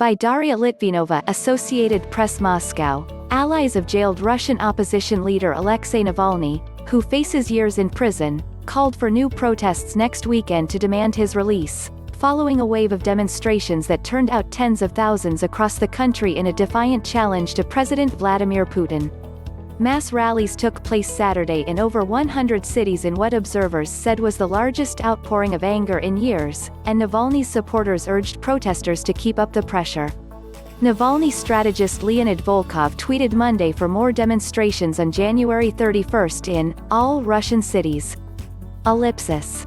By Daria Litvinova, Associated Press Moscow. Allies of jailed Russian opposition leader Alexei Navalny, who faces years in prison, called for new protests next weekend to demand his release, following a wave of demonstrations that turned out tens of thousands across the country in a defiant challenge to President Vladimir Putin. Mass rallies took place Saturday in over 100 cities in what observers said was the largest outpouring of anger in years, and Navalny's supporters urged protesters to keep up the pressure. Navalny strategist Leonid Volkov tweeted Monday for more demonstrations on January 31 in all Russian cities. Ellipsis.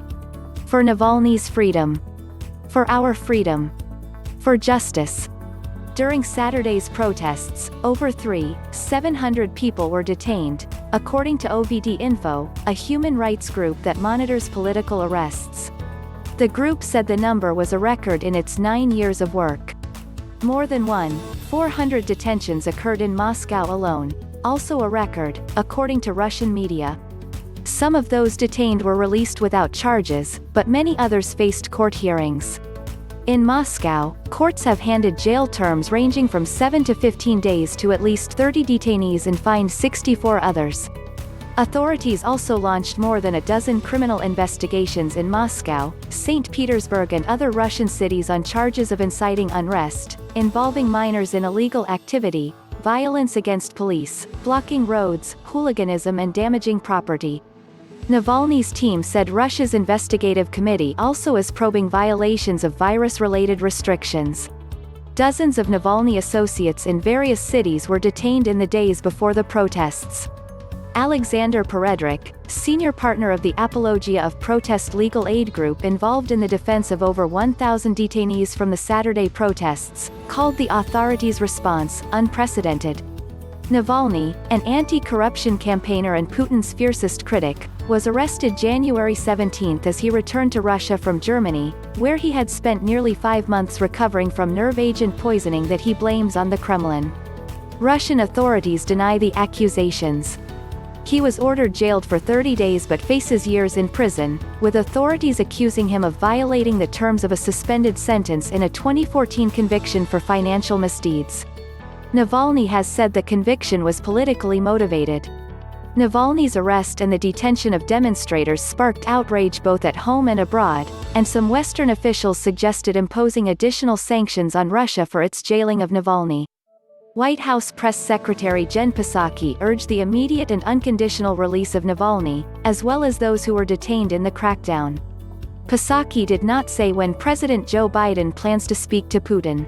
For Navalny's freedom. For our freedom. For justice. During Saturday's protests, over 700 people were detained, according to OVD-Info, a human rights group that monitors political arrests. The group said the number was a record in its 9 years of work. More than 400 detentions occurred in Moscow alone, also a record, according to Russian media. Some of those detained were released without charges, but many others faced court hearings. In Moscow, courts have handed jail terms ranging from 7 to 15 days to at least 30 detainees and fined 64 others. Authorities also launched more than a dozen criminal investigations in Moscow, St. Petersburg and other Russian cities on charges of inciting unrest, involving minors in illegal activity, violence against police, blocking roads, hooliganism and damaging property. Navalny's team said Russia's investigative committee also is probing violations of virus-related restrictions. Dozens of Navalny associates in various cities were detained in the days before the protests. Alexander Peredruk, senior partner of the Apologia of Protest legal aid group involved in the defense of over 1,000 detainees from the Saturday protests, called the authorities' response unprecedented. Navalny, an anti-corruption campaigner and Putin's fiercest critic, was arrested January 17 as he returned to Russia from Germany, where he had spent nearly 5 months recovering from nerve agent poisoning that he blames on the Kremlin. Russian authorities deny the accusations. He was ordered jailed for 30 days but faces years in prison, with authorities accusing him of violating the terms of a suspended sentence in a 2014 conviction for financial misdeeds. Navalny has said the conviction was politically motivated. Navalny's arrest and the detention of demonstrators sparked outrage both at home and abroad, and some Western officials suggested imposing additional sanctions on Russia for its jailing of Navalny. White House Press Secretary Jen Psaki urged the immediate and unconditional release of Navalny, as well as those who were detained in the crackdown. Psaki did not say when President Joe Biden plans to speak to Putin.